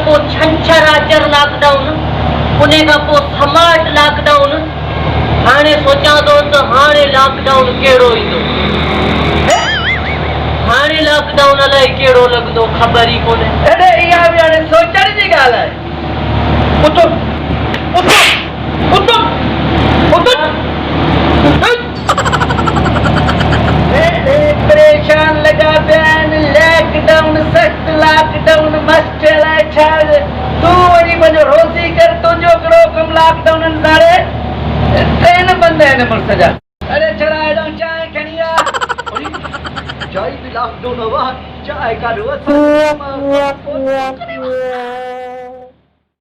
पोइ छंछरु लॉकडाउन, उन खां पोइ स्मार्ट लॉकडाउन। हाणे सोचां थो त हाणे लॉकडाउन कहिड़ो ईंदो। हाणे लॉकडाउन अलाए कहिड़ो लॻंदो, ख़बर ई कोन्हे। अरे इहा बि हाणे सोचण जी ॻाल्हि आहे। उथो उथो उथो उथो। परेशान लॻा पिया आहिनि। लॉकडाउन सख़्तु, लॉकडाउन मस्त अलाए छा। तूं वरी वञो रोज़ी कर, तुंहिंजो कहिड़ो कमु लॉकडाउन सारे। ट्रेन बंदि आहिनि मुल्क जा। अरे छड़ा हेॾां चांहि खणी आ। चांहि बि लॉकडाउन हुआ, चांहि काढो।